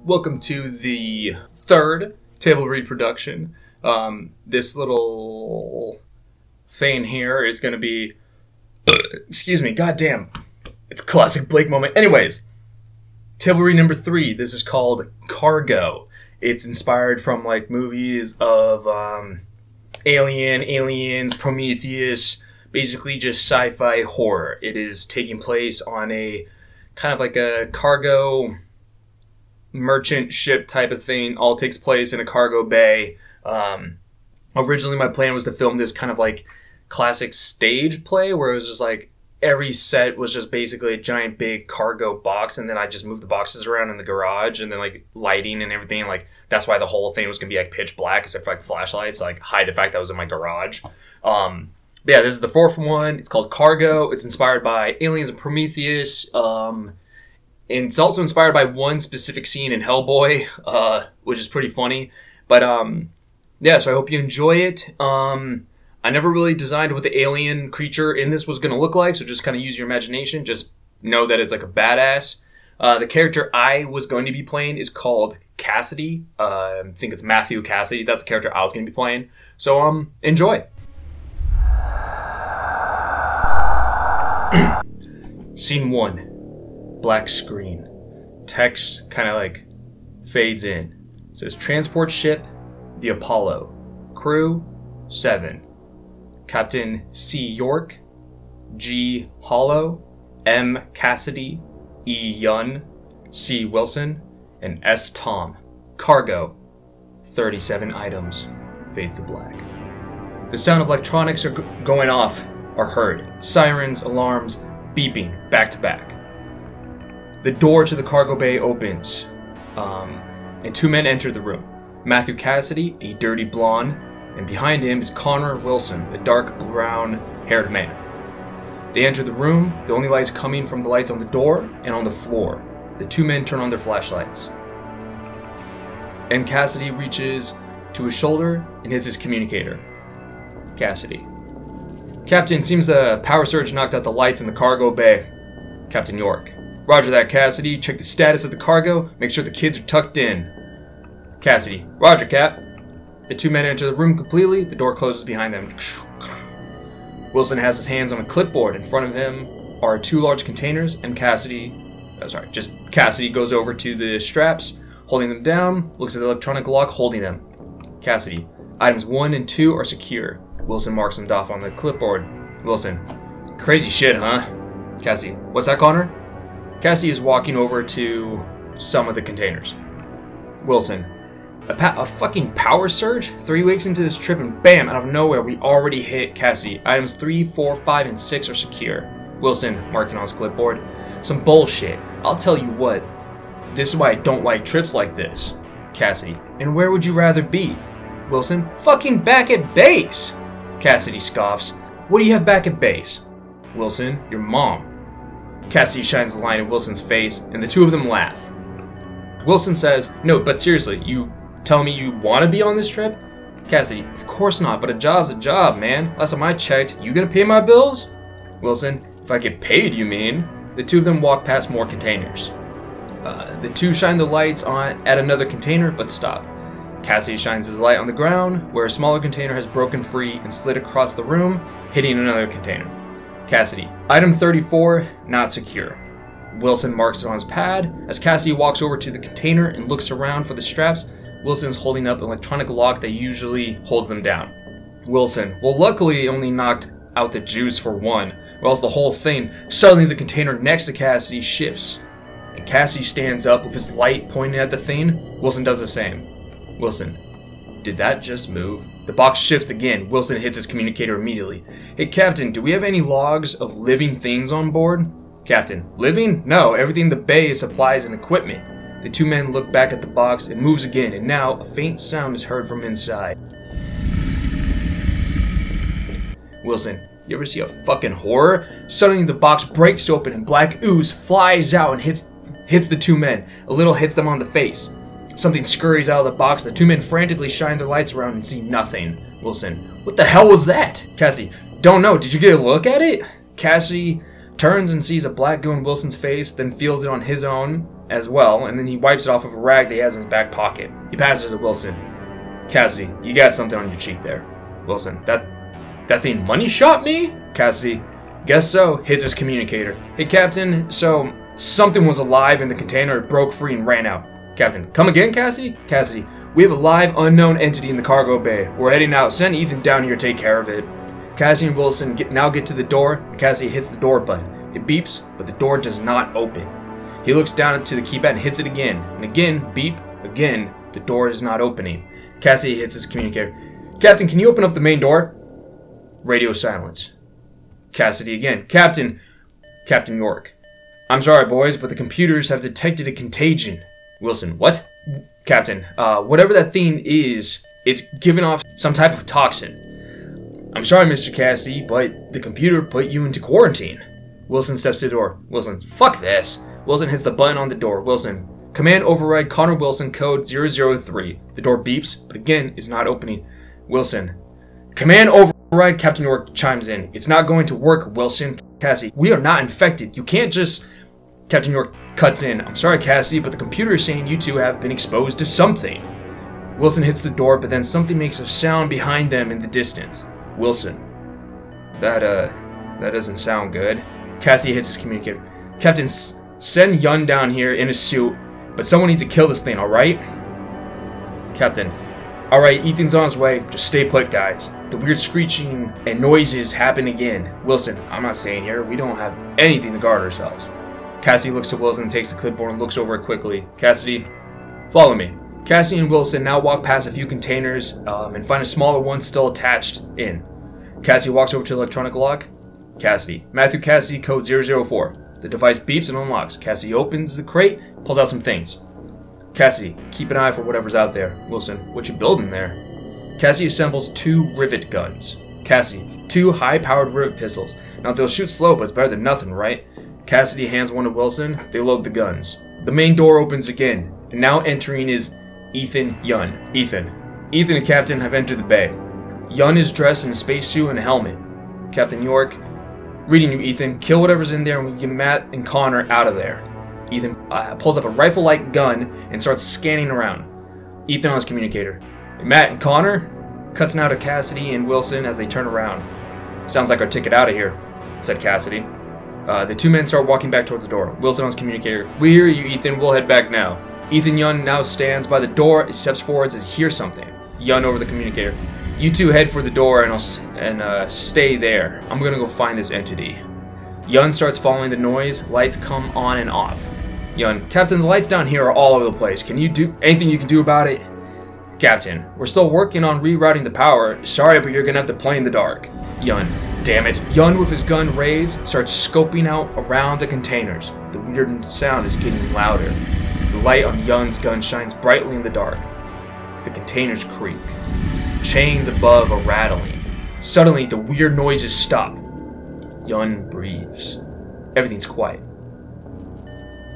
welcome to the third table read production. This little thing here is going to be, excuse me, goddamn, it's a classic Blake moment. Anyways, table read number 3. This is called Cargo. It's inspired from like movies of Alien, Aliens, Prometheus, basically just sci-fi horror. It is taking place on a kind of like a cargo merchant ship type of thing. All takes place in a cargo bay. Originally my plan was to film this kind of like classic stage play where it was just like every set was just basically a giant big cargo box, and then I just moved the boxes around in the garage, and then like lighting and everything, like that's why the whole thing was gonna be like pitch black except for like flashlights, like hide the fact that I was in my garage. But yeah, this is the fourth one. It's called Cargo. It's inspired by Aliens and Prometheus. And it's also inspired by one specific scene in Hellboy, which is pretty funny. But yeah, so I hope you enjoy it. I never really designed what the alien creature in this was going to look like, so just kind of use your imagination. Just know that it's like a badass. The character I was going to be playing is called Cassidy. I think it's Matthew Cassidy. That's the character I was going to be playing. So enjoy. Scene 1. Black screen. Text kind of like fades in. It says transport ship, the Apollo. Crew, 7. Captain C. York, G. Hollow, M. Cassidy, E. Yun, C. Wilson, and S. Tom. Cargo, 37 items. Fades to black. The sound of electronics are going off are heard. Sirens, alarms, beeping, back to back. The door to the cargo bay opens, and 2 men enter the room. Matthew Cassidy, a dirty blonde, and behind him is Connor Wilson, a dark brown-haired man. They enter the room, the only lights coming from the lights on the door and on the floor. The 2 men turn on their flashlights. And Cassidy reaches to his shoulder and hits his communicator. Cassidy. Captain, seems a power surge knocked out the lights in the cargo bay. Captain York. Roger that, Cassidy. Check the status of the cargo. Make sure the kids are tucked in. Cassidy. Roger, Cap. The 2 men enter the room completely. The door closes behind them. Wilson has his hands on a clipboard. In front of him are 2 large containers, and Cassidy goes over to the straps, holding them down, looks at the electronic lock, holding them. Cassidy. Items 1 and 2 are secure. Wilson marks them off on the clipboard. Wilson. Crazy shit, huh? Cassidy. What's that, Connor? Cassidy is walking over to some of the containers. Wilson. A fucking power surge? 3 weeks into this trip and bam, out of nowhere, we already hit Cassidy. Items 3, 4, 5, and 6 are secure. Wilson, marking on his clipboard. Some bullshit. I'll tell you what. This is why I don't like trips like this. Cassidy. And where would you rather be? Wilson. Fucking back at base. Cassidy scoffs. What do you have back at base? Wilson. Your mom. Cassidy shines the line in Wilson's face, and the 2 of them laugh. Wilson says, no, but seriously, you tell me you want to be on this trip? Cassidy, of course not, but a job's a job, man. Last time I checked, you gonna pay my bills? Wilson, if I get paid, you mean? The 2 of them walk past more containers. The 2 shine the lights on at another container, but stop. Cassidy shines his light on the ground, where a smaller container has broken free and slid across the room, hitting another container. Cassidy. Item 34, not secure. Wilson marks it on his pad. As Cassidy walks over to the container and looks around for the straps, Wilson is holding up an electronic lock that usually holds them down. Wilson. Well, luckily it only knocked out the juice for 1, or else the whole thing. Suddenly the container next to Cassidy shifts. And Cassidy stands up with his light pointing at the thing. Wilson does the same. Wilson. Did that just move? The box shifts again. Wilson hits his communicator immediately. Hey, Captain, do we have any logs of living things on board? Captain, living? No, everything in the bay is supplies and equipment. The 2 men look back at the box. It moves again, and now a faint sound is heard from inside. Wilson, you ever see a fucking horror? Suddenly the box breaks open and black ooze flies out and hits the 2 men. A little hits them on the face. Something scurries out of the box. The 2 men frantically shine their lights around and see nothing. Wilson, what the hell was that? Cassidy, don't know. Did you get a look at it? Cassidy turns and sees a black goo in Wilson's face, then feels it on his own. as well, and then he wipes it off of a rag that he has in his back pocket. He passes it to Wilson. Cassidy, you got something on your cheek there. Wilson, that thing money shot me? Cassidy, guess so. Hits his communicator. Hey, Captain, so something was alive in the container. It broke free and ran out. Captain, come again, Cassidy? Cassidy, we have a live unknown entity in the cargo bay. We're heading out. Send Ethan down here to take care of it. Cassidy and Wilson now get to the door. Cassidy hits the door button. It beeps, but the door does not open. He looks down to the keypad and hits it again. And again, beep. Again, the door is not opening. Cassidy hits his communicator. Captain, can you open up the main door? Radio silence. Cassidy again. Captain York. I'm sorry, boys, but the computers have detected a contagion. Wilson, what? Captain, whatever that thing is, it's giving off some type of toxin. I'm sorry, Mr. Cassidy, but the computer put you into quarantine. Wilson steps to the door. Wilson, fuck this. Wilson hits the button on the door. Wilson, command override Connor Wilson code 003. The door beeps, but again is not opening. Wilson, command override Captain York chimes in. It's not going to work, Wilson. Cassidy, we are not infected. You can't just... Captain York cuts in. I'm sorry, Cassidy, but the computer is saying you two have been exposed to something. Wilson hits the door, but then something makes a sound behind them in the distance. Wilson, that doesn't sound good. Cassidy hits his communicator. Captain, send Yun down here in a suit, but someone needs to kill this thing, alright? Captain, alright, Ethan's on his way. Just stay put, guys. The weird screeching and noises happen again. Wilson, I'm not staying here. We don't have anything to guard ourselves. Cassidy looks to Wilson, takes the clipboard, and looks over it quickly. Cassidy, follow me. Cassidy and Wilson now walk past a few containers and find a smaller one still attached in. Cassidy walks over to the electronic lock. Cassidy, Matthew Cassidy, code 004. The device beeps and unlocks. Cassidy opens the crate, pulls out some things. Cassidy, keep an eye for whatever's out there. Wilson, what you building there? Cassidy assembles 2 rivet guns. Cassidy, 2 high-powered rivet pistols. Now they'll shoot slow, but it's better than nothing, right? Cassidy hands one to Wilson. They load the guns. The main door opens again, and now entering is Ethan Yun. Ethan and Captain have entered the bay. Yun is dressed in a spacesuit and a helmet. Captain York, reading you, Ethan. Kill whatever's in there and we get Matt and Connor out of there. Ethan pulls up a rifle-like gun and starts scanning around. Ethan on his communicator. Matt and Connor? Cuts now to Cassidy and Wilson as they turn around. Sounds like our ticket out of here, said Cassidy. The 2 men start walking back towards the door. Wilson on his communicator. We hear you, Ethan. We'll head back now. Ethan Yun now stands by the door. He steps forward as he hears something. Yun over the communicator. You 2 head for the door and stay there. I'm gonna go find this entity. Yun starts following the noise. Lights come on and off. Yun, Captain, the lights down here are all over the place. Can you do anything you can do about it? Captain, we're still working on rerouting the power. Sorry, but you're gonna have to play in the dark. Yun, damn it. Yun, with his gun raised, starts scoping out around the containers. The weird sound is getting louder. The light on Yun's gun shines brightly in the dark. The containers creak. Chains above are rattling. Suddenly, the weird noises stop. Yun breathes. Everything's quiet.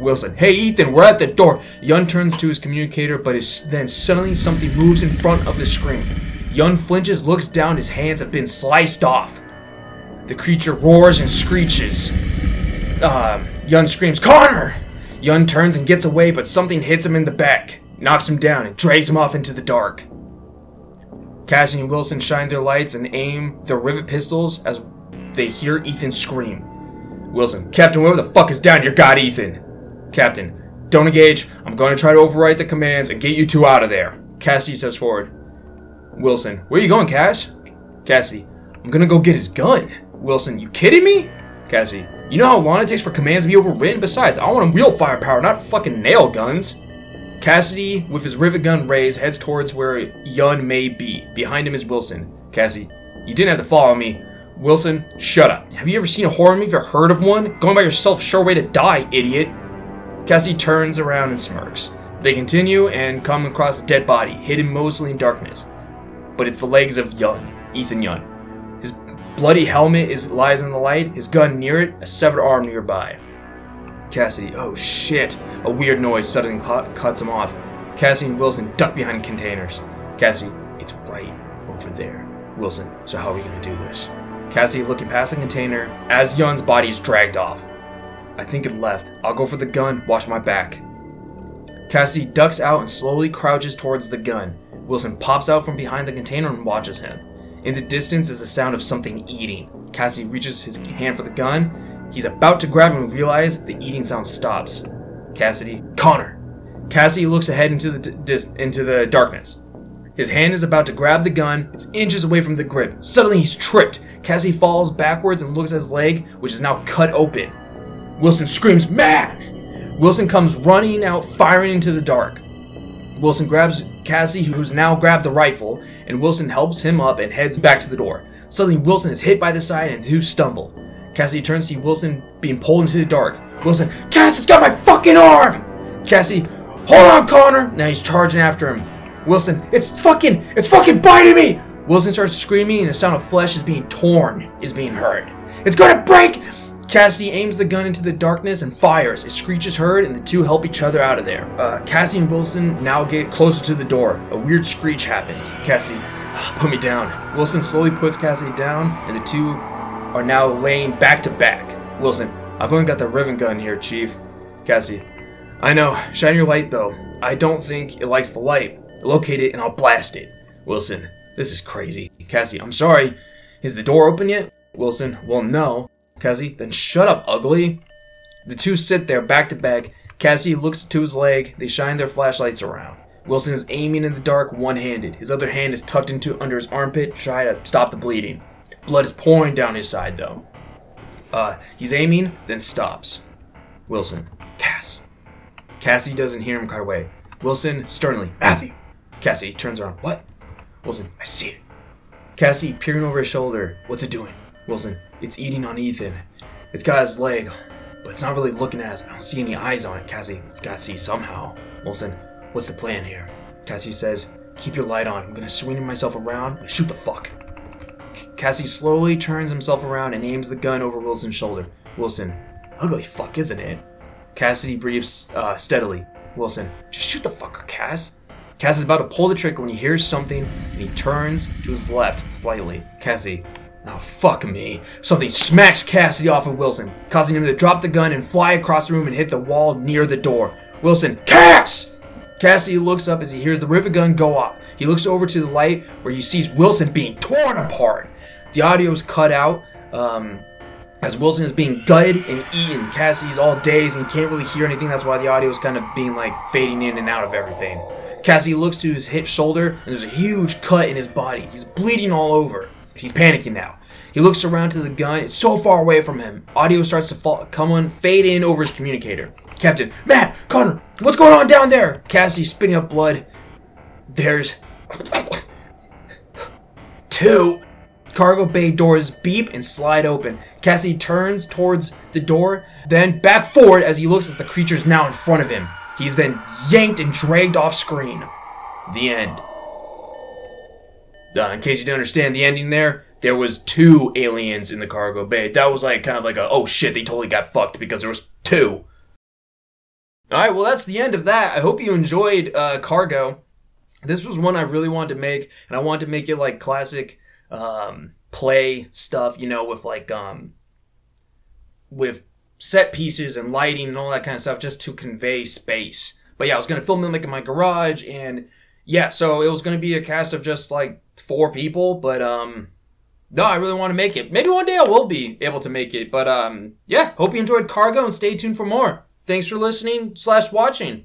Wilson, hey Ethan, we're at the door. Yun turns to his communicator, but then suddenly something moves in front of the screen. Yun flinches, looks down, his hands have been sliced off. The creature roars and screeches. Yun screams, Connor! Yun turns and gets away, but something hits him in the back, knocks him down, and drags him off into the dark. Cassidy and Wilson shine their lights and aim their rivet pistols as they hear Ethan scream. Wilson, Captain, whoever the fuck is down here got Ethan. Captain, don't engage. I'm going to try to overwrite the commands and get you 2 out of there. Cassidy steps forward. Wilson, where are you going, Cass? Cassidy, I'm going to go get his gun. Wilson, you kidding me? Cassidy, you know how long it takes for commands to be overwritten? Besides, I want real firepower, not fucking nail guns. Cassidy, with his rivet gun raised, heads towards where Yun may be. Behind him is Wilson. Cassidy, you didn't have to follow me. Wilson, shut up. Have you ever seen a horror movie or heard of one? Going by yourself, sure way to die, idiot. Cassidy turns around and smirks. They continue and come across a dead body, hidden mostly in darkness. But it's the legs of Yun, Ethan Yun. His bloody helmet lies in the light, his gun near it, a severed arm nearby. Cassidy, oh shit. A weird noise suddenly cuts him off. Cassidy and Wilson duck behind containers. Cassidy, it's right over there. Wilson, so how are we gonna do this? Cassidy looking past the container as Yun's body is dragged off. I think it left. I'll go for the gun, watch my back. Cassidy ducks out and slowly crouches towards the gun. Wilson pops out from behind the container and watches him. In the distance is the sound of something eating. Cassidy reaches his hand for the gun. He's about to grab it and realize the eating sound stops. Cassidy, Connor. Cassidy looks ahead into the darkness. His hand is about to grab the gun. It's inches away from the grip. Suddenly he's tripped. Cassidy falls backwards and looks at his leg, which is now cut open. Wilson screams, "Man!" Wilson comes running out, firing into the dark. Wilson grabs Cassidy, who's now grabbed the rifle, and Wilson helps him up and heads back to the door. Suddenly Wilson is hit by the side and the two stumble. Cassidy turns to see Wilson being pulled into the dark. Wilson, "Cass, it's got my fucking arm!" Cassidy, "Hold on, Connor!" Now he's charging after him. Wilson, it's fucking biting me! Wilson starts screaming and the sound of flesh is being torn is being heard. "It's gonna break!" Cassidy aims the gun into the darkness and fires. A screech is heard and the two help each other out of there. Cassidy and Wilson now get closer to the door. A weird screech happens. Cassidy, "Put me down." Wilson slowly puts Cassidy down and the two are now laying back to back. Wilson, "I've only got the rivet gun here, Chief." Cassidy, "I know. Shine your light though. I don't think it likes the light. Locate it and I'll blast it." Wilson, "This is crazy." Cassidy, "I'm sorry. Is the door open yet?" Wilson, "Well, no." Cassidy, "Then shut up, ugly." The two sit there back to back. Cassidy looks to his leg. They shine their flashlights around. Wilson is aiming in the dark one-handed. His other hand is tucked under his armpit, trying to stop the bleeding. Blood is pouring down his side though. He's aiming, then stops. Wilson, "Cass." Cassidy doesn't hear him cry away. Wilson sternly, "Matthew." Cassidy turns around. "What?" Wilson, "I see it." Cassidy peering over his shoulder. "What's it doing?" Wilson, "It's eating on Ethan. It's got his leg, but it's not really looking at us. I don't see any eyes on it." Cassidy, "It's got to see somehow." Wilson, "What's the plan here?" Cassidy says, "Keep your light on. I'm going to swing myself around and shoot the fuck." Cassidy slowly turns himself around and aims the gun over Wilson's shoulder. Wilson, "Ugly fuck, isn't it?" Cassidy breathes steadily. Wilson, "Just shoot the fucker, Cass." Cass is about to pull the trigger when he hears something and he turns to his left slightly. Cassidy, "Oh, fuck me." Something smacks Cassidy off of Wilson, causing him to drop the gun and fly across the room and hit the wall near the door. Wilson, "Cass!" Cassidy looks up as he hears the rivet gun go off. He looks over to the light where he sees Wilson being torn apart. The audio is cut out as Wilson is being gutted and eaten. Cassidy's all dazed and can't really hear anything. That's why the audio is kind of being like fading in and out of everything. Cassidy looks to his hit shoulder and there's a huge cut in his body. He's bleeding all over. He's panicking now. He looks around to the gun. It's so far away from him. Audio starts to fade in over his communicator. Captain, "Matt, Connor, what's going on down there?" Cassidy spitting up blood. "There's two." Cargo bay doors beep and slide open. Cassidy turns towards the door, then back forward as he looks as the creature's now in front of him. He's then yanked and dragged off screen. The end. In case you didn't understand the ending there was two aliens in the cargo bay. That was like kind of like a, oh shit, they totally got fucked because there was two. Alright, well that's the end of that. I hope you enjoyed Cargo. This was one I really wanted to make, and I wanted to make it like classic play stuff, you know, with like with set pieces and lighting and all that kind of stuff, just to convey space. But yeah, I was gonna film them like in my garage, and yeah, so it was gonna be a cast of just like 4 people, but no, I really want to make it. Maybe one day I will be able to make it, but yeah, hope you enjoyed Cargo and stay tuned for more. Thanks for listening / watching.